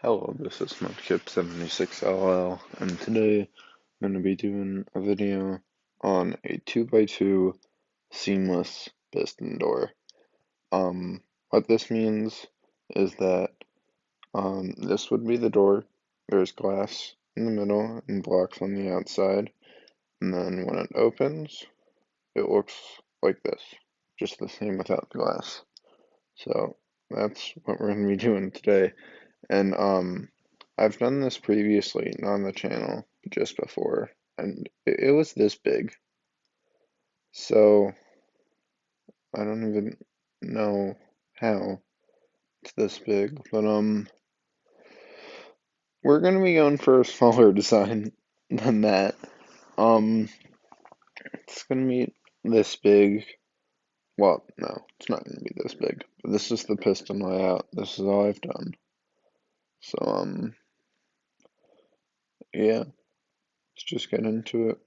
Hello, this is Mudkip76LL, and today I'm going to be doing a video on a 2x2 seamless piston door. What this means is that this would be the door. There's glass in the middle and blocks on the outside, and then when it opens, it looks like this, just the same without the glass. So that's what we're going to be doing today. And I've done this previously, not on the channel, but just before, and it was this big. So I don't even know how it's this big, but we're gonna be going for a smaller design than that. Um, it's gonna be this big. Well, no, it's not gonna be this big. But this is the piston layout. This is all I've done. So yeah, let's just get into it.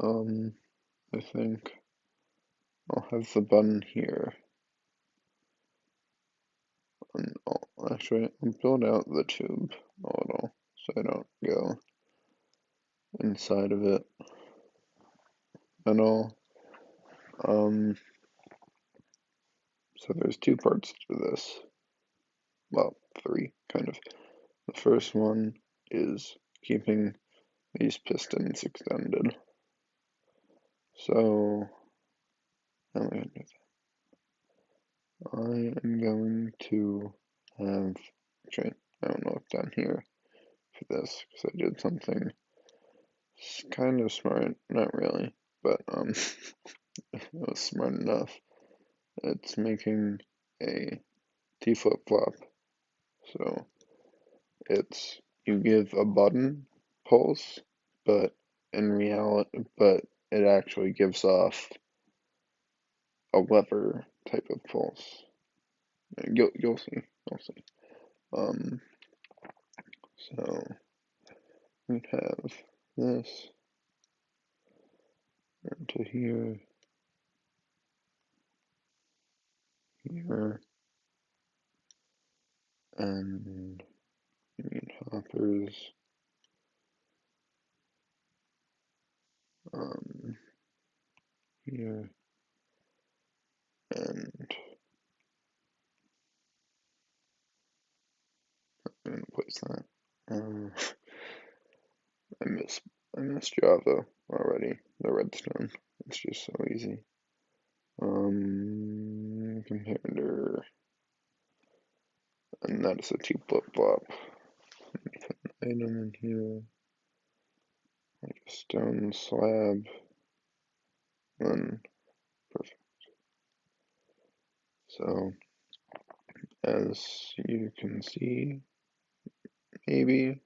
Um, I think I'll have the button here. And actually, I'll build out the tube a little so I don't go inside of it at all. So there's two parts to this. Well, three, kind of. The first one is keeping these pistons extended. So, how am I going to do that? I am going to have, actually, I don't know what's down here for this, because I did something kind of smart, not really, but it was smart enough. It's making a T flip-flop. So it's you give a button pulse, but it actually gives off a lever type of pulse. You'll see. You'll see. Um, so we have this into here, here, and you need hoppers. Here and I'm gonna place that. Um, I miss Java already. The redstone. It's just so easy. Comparator, and that is a T flip flop. Put an item in here, like a stone slab, and perfect. So as you can see, maybe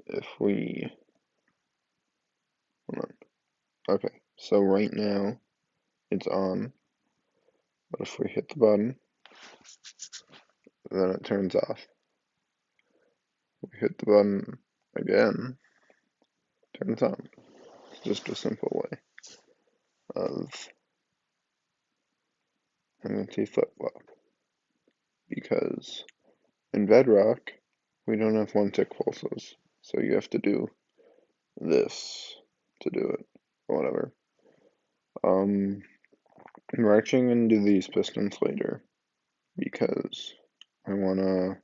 if we hold on. Okay, so right now it's on, but if we hit the button, then it turns off. We hit the button again, turns on. It's just a simple way of having a T flip-flop. Because in Bedrock, we don't have one tick pulses, so you have to do this to do it, or whatever. We're actually going to do these pistons later, because I want to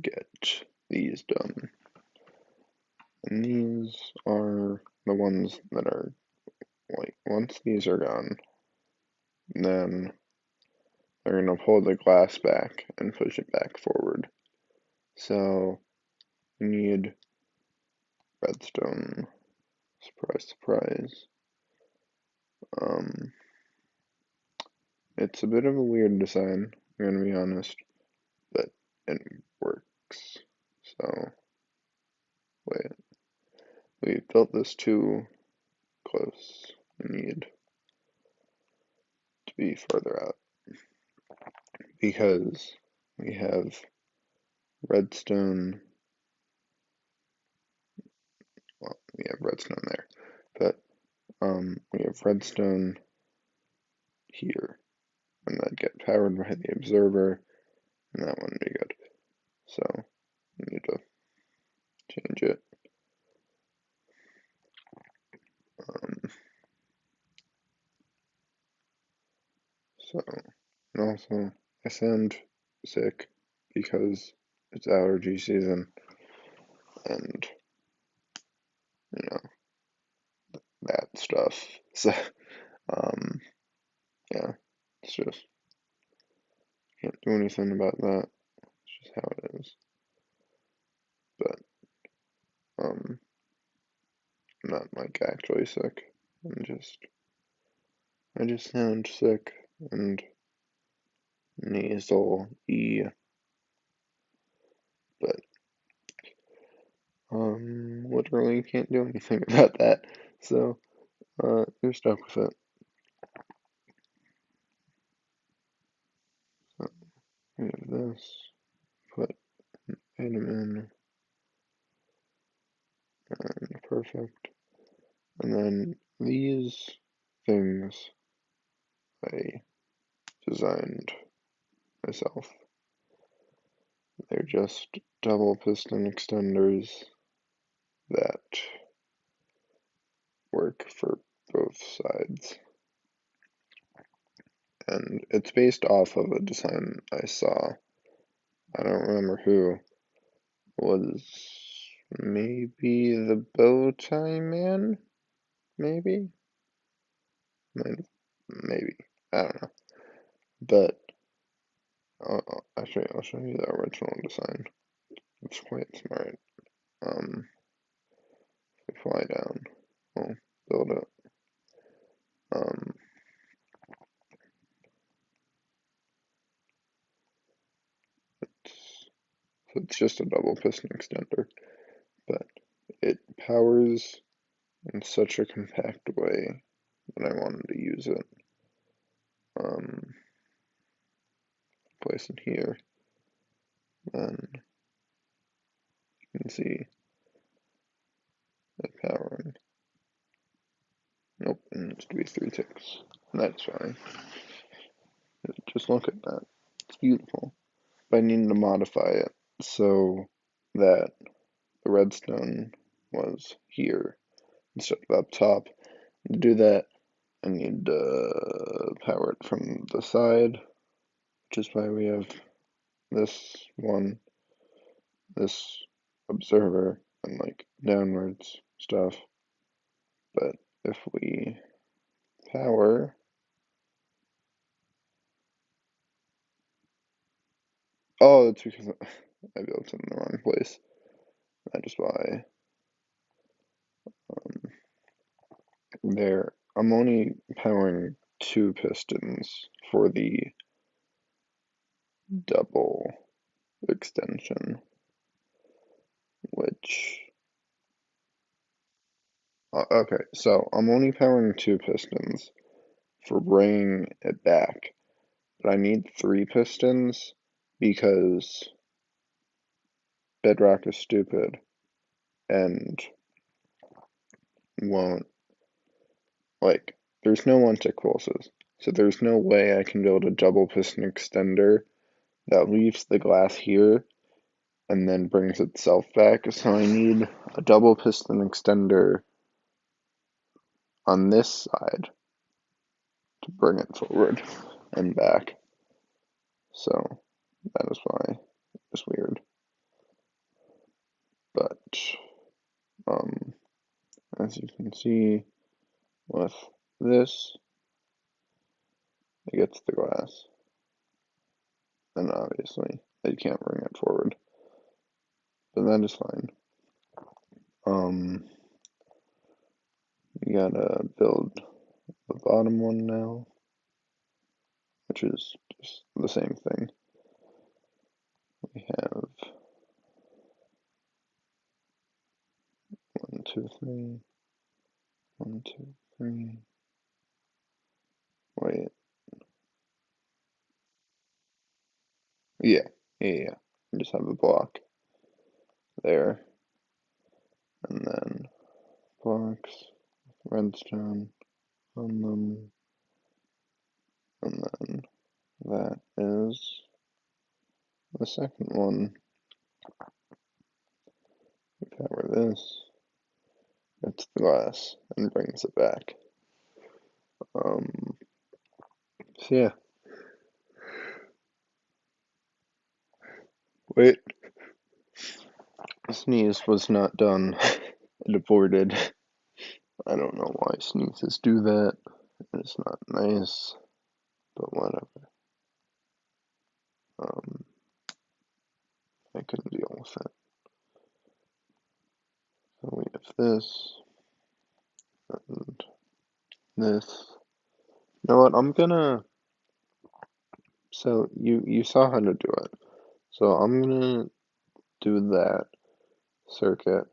get these done. And these are the ones that are, like, once these are gone, then they're going to pull the glass back and push it back forward. So, you need redstone. Surprise, surprise. It's a bit of a weird design, I'm gonna be honest, but it works. So, wait, we built this too close. We need to be further out because we have redstone. Well, we have redstone there, but we have redstone here, and that'd get powered by the observer, and that wouldn't be good. So we need to change it. So, and also, I sound sick because it's allergy season, and you know that stuff. So, um, yeah, it's just can't do anything about that. It's just how it is. But I'm not like actually sick. I just sound sick and nasal e. But literally can't do anything about that. So you're stuck with it. So we have this. Put item in. And perfect. And then these things I designed myself. They're just double piston extenders that work for both sides. And it's based off of a design I saw. I don't remember who. Was maybe the bow tie man? Maybe? Maybe. I don't know. But actually, I'll show you the original design. It's quite smart. If we fly down, we'll build it. Um, it's just a double piston extender, but it powers in such a compact way that I wanted to use it. Place it here, then you can see it powering. Nope, it needs to be 3 ticks. That's fine. Just look at that. It's beautiful. But I needed to modify it so that the redstone was here instead of up top. To do that, I need to power it from the side, which is why we have this one, this observer, and like downwards stuff. But if we power, oh, that's because I built it in the wrong place. That is why. There, I'm only powering 2 pistons for the double extension, which, okay, so I'm only powering 2 pistons for bringing it back, but I need 3 pistons because Bedrock is stupid and won't, like, there's no 1-tick pulses, so there's no way I can build a double piston extender that leaves the glass here and then brings itself back. So I need a double piston extender on this side to bring it forward and back. So that is why it's weird. But as you can see with this, it gets the glass. And obviously you can't bring it forward. But that is fine. You gotta build the bottom one now, which is just the same thing. We have 1, 2, 3, 1, 2, 3. Wait. Yeah. Just have the block there, and then blocks, redstone on them, and then that is the second one. We power this, it's the glass, and brings it back. Um, so yeah. Wait, sneeze was not done. It aborted. I don't know why sneezes do that. It's not nice, but whatever. Um, I couldn't deal with it. So we have this and this. You know what? So you saw how to do it. So I'm gonna do that circuit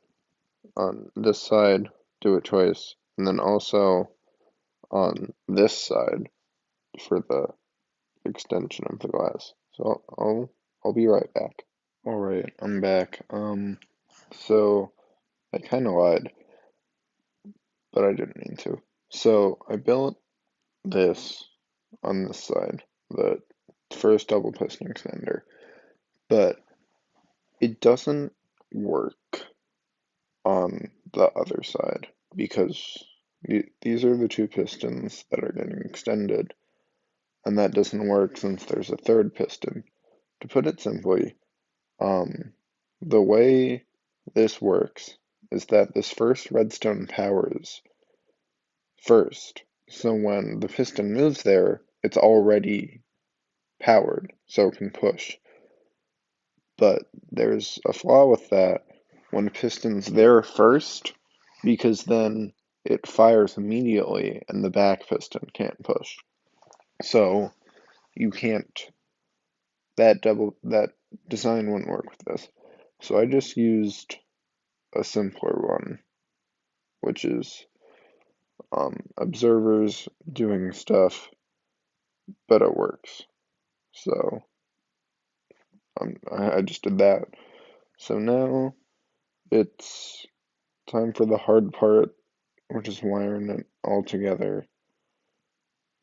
on this side, do it twice, and then also on this side for the extension of the glass. So I'll be right back. All right, I'm back. So I kind of lied, but I didn't mean to. So I built this on this side, the first double piston extender, but it doesn't work on the other side because these are the two pistons that are getting extended, and that doesn't work since there's a third piston. To put it simply, um, the way this works is that this first redstone powers first. So when the piston moves there, it's already powered, so it can push. But there's a flaw with that when the piston's there first, because then it fires immediately and the back piston can't push. So you can't, that design wouldn't work with this. So I just used a simpler one, which is observers doing stuff, but it works. So I just did that. So now it's time for the hard part, which is wiring it all together.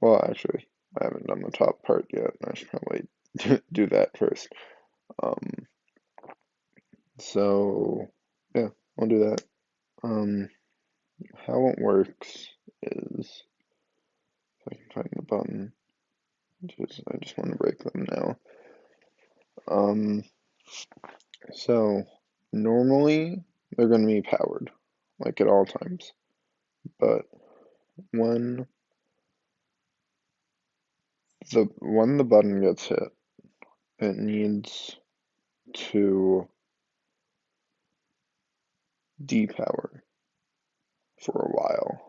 Well, actually, I haven't done the top part yet. I should probably do that first. Um, so yeah, I'll do that. Um, how it works is if I can find the button. I just want to break them now. So normally they're going to be powered, like at all times. But when the button gets hit, it needs to depower for a while.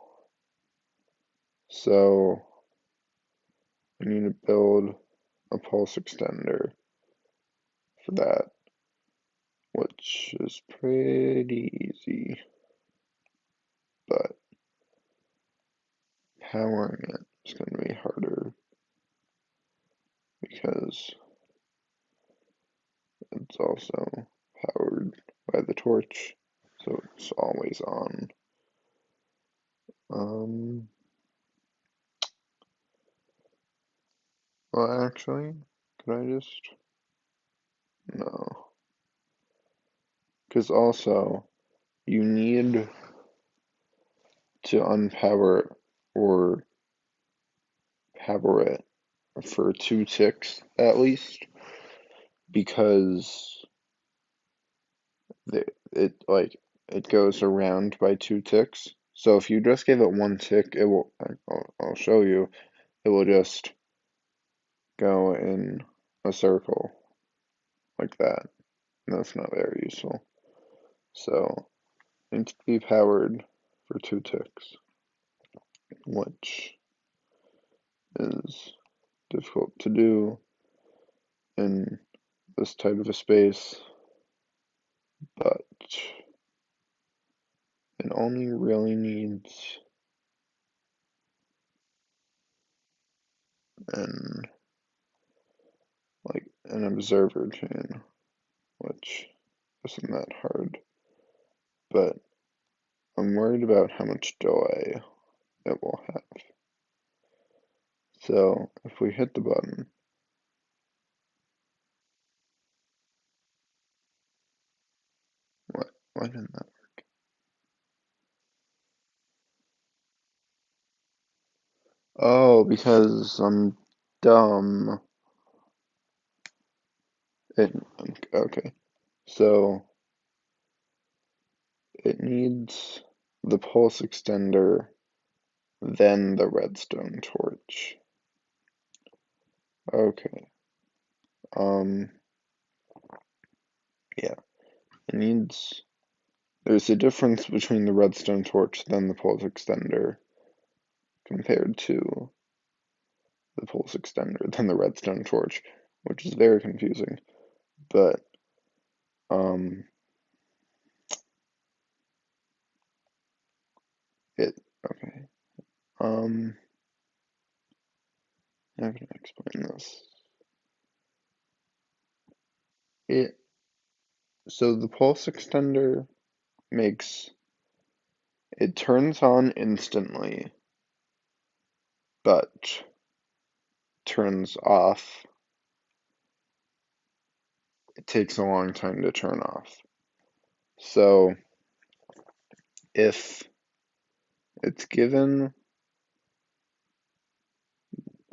So we need to build a pulse extender for that, which is pretty easy, but powering it is going to be harder because it's also powered by the torch, so it's always on. Um, well, actually, could I just? No. Because also, you need to unpower or power it for 2 ticks at least, because it goes around by 2 ticks. So if you just give it 1 tick, it will. I'll show you. It will just go in a circle like that. And that's not very useful. So it needs to be powered for 2 ticks, which is difficult to do in this type of a space, but it only really needs an an observer chain, which isn't that hard, but I'm worried about how much delay it will have. So if we hit the button, Why didn't that? Oh, because I'm dumb. It, okay. So it needs the pulse extender, then the redstone torch. Okay. Um, yeah. It needs. There's a difference between the redstone torch, then the pulse extender, compared to the pulse extender, then the redstone torch, which is very confusing. But um, it okay. Um, how can I explain this? It so the pulse extender makes it turns on instantly, but turns off. It takes a long time to turn off. So if it's given,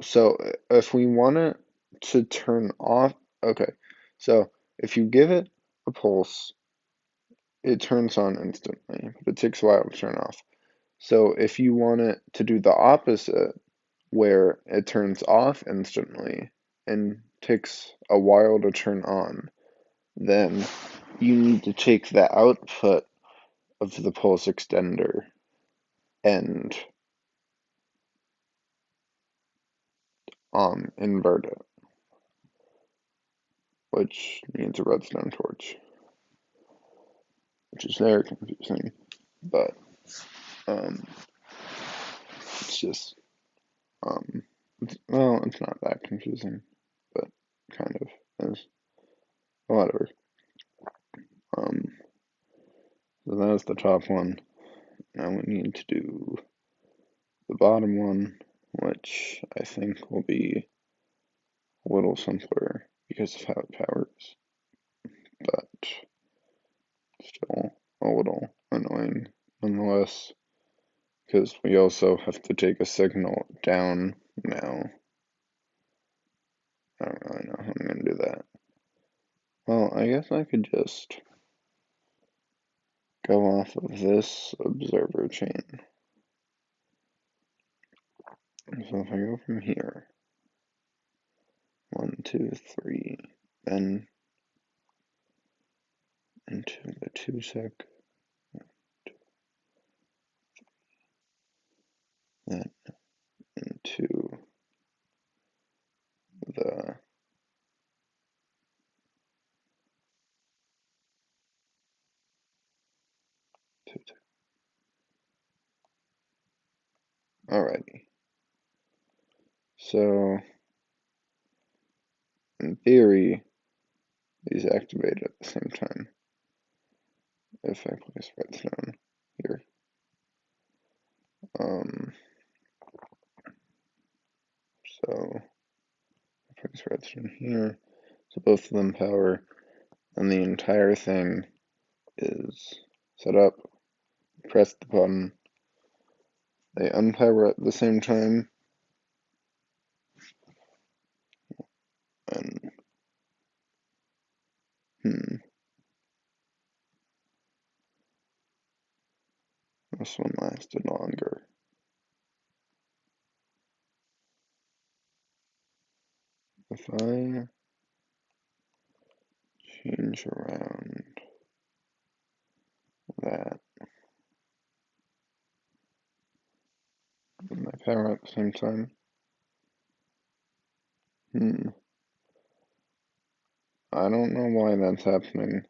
so if we want it to turn off, okay. So if you give it a pulse, it turns on instantly, but it takes a while to turn off. So if you want it to do the opposite, where it turns off instantly and takes a while to turn on, then you need to take the output of the pulse extender and invert it, which needs a redstone torch, which is very confusing, but um, it's just well, it's not that confusing, but kind of is. Whatever. Um, so that was the top one. Now we need to do the bottom one, which I think will be a little simpler because of how it powers, but still a little annoying nonetheless, because we also have to take a signal down now. I don't really know how I'm going to do that. Well, I guess I could just go off of this observer chain. So if I go from here, 1, 2, 3, then into the 2-sec, then into the 2-sec. Alrighty. So, in theory, these activate at the same time if I place redstone here. So I place redstone here, so both of them power, and the entire thing is set up. Press the button, they unpower at the same time, and this one lasted longer. If I change around that, and they power at the same time. I don't know why that's happening,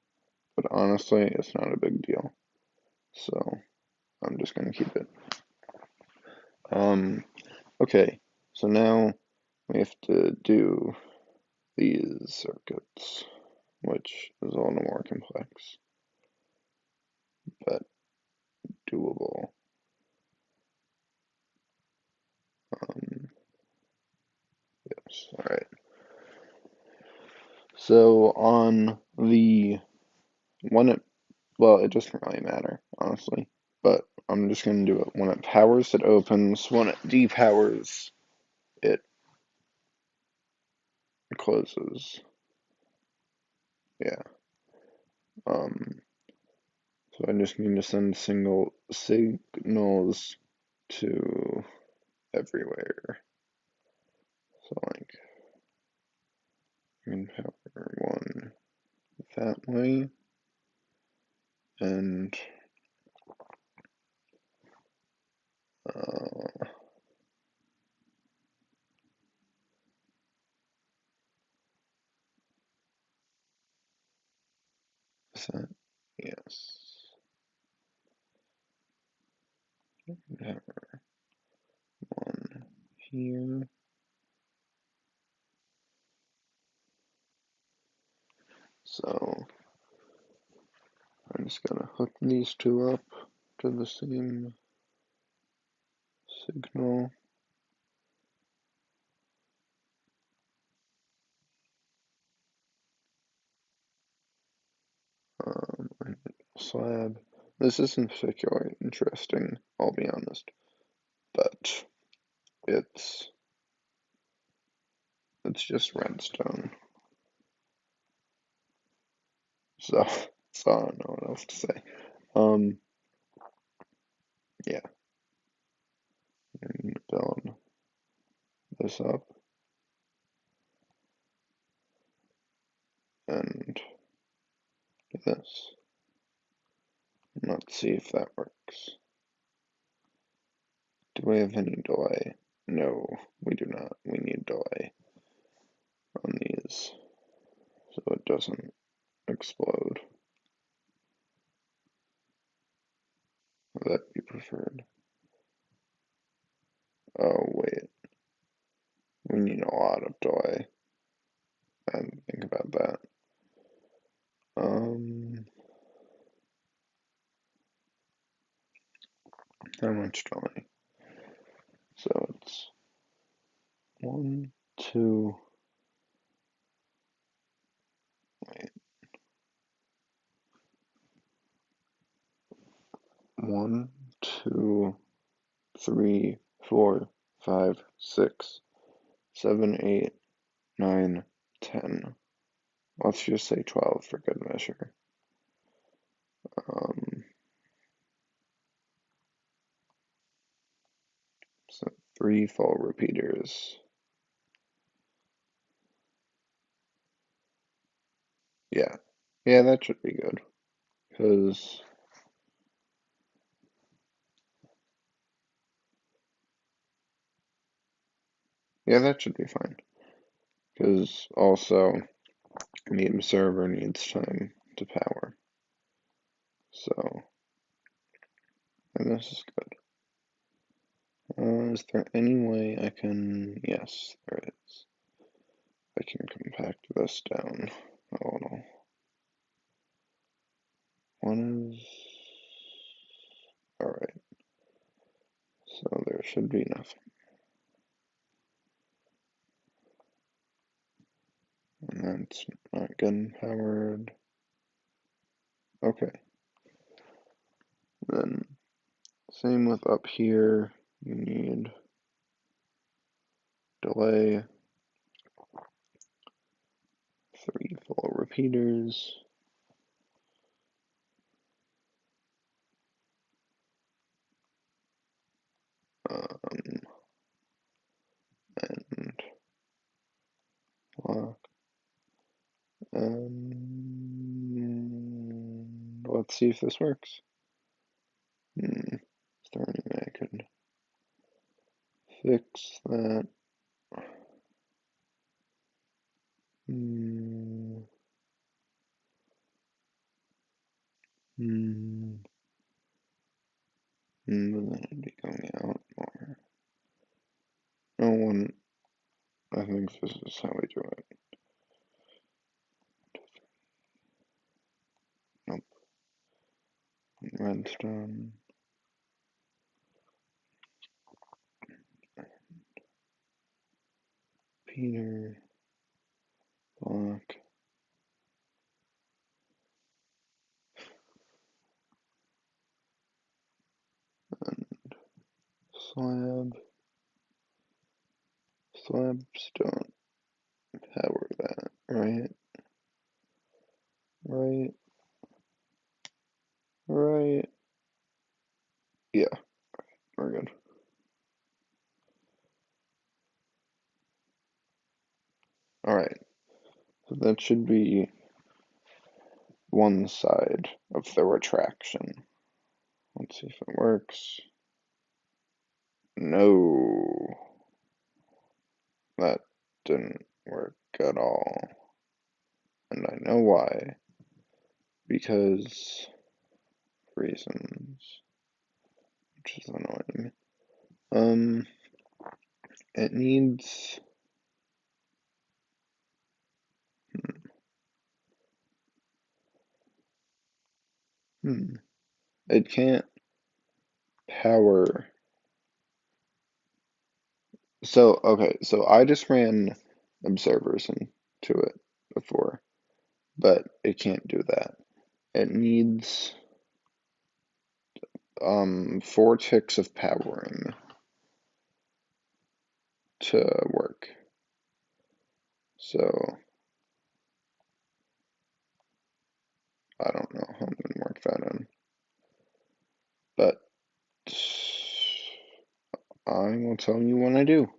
but honestly, it's not a big deal. So I'm just gonna keep it. Okay, so now we have to do these circuits, which is a little more complex, but doable. Yes, alright. So on the one Well, it doesn't really matter, honestly. But I'm just gonna do it. When it powers, it opens. When it depowers, it closes. Yeah. Um, so I just need to send single signals to everywhere. So like green power one that way, and uh, is that yes? Power one here. So I'm just gonna hook these two up to the same signal. Slab. This isn't particularly interesting, I'll be honest, but it's it's just redstone. So so I don't know what else to say. Um yeah, I'm gonna build this up and do this. Let's see if that works. Do we have any delay? No, we do not. We need delay on these so it doesn't explode. Would that be preferred? Oh wait, we need a lot of delay. I didn't think about that. How much delay? So it's one, two, wait, one, two, three, four, five, six, seven, eight, nine, 10. Let's just say 12 for good measure. Um, so three full repeaters. Yeah, yeah, that should be good. Because, yeah, that should be fine. Because also, the observer needs time to power. So, and this is good. Is there any way I can... Yes, there is. I can compact this down a little. One is... Alright, so there should be nothing. And that's not gun powered. Okay. Then, same with up here. You need delay, three full repeaters. And lock. And let's see if this works. Is there any way I could fix that? Hmm. Hmm. But then it'd be going out more. No one. I think this is how we do it. Nope. Redstone. Peter. Block. Slabs don't power that, right? Right, right. Yeah, we're good. Alright, so that should be one side of the retraction. Let's see if it works. No, that didn't work at all. And I know why. Because reasons, which is annoying. It needs. It can't power. So, okay, so I just ran observers into it before, but it can't do that. It needs 4 ticks of powering to work. So I don't know how I'm gonna work that in, but I will tell you when I do.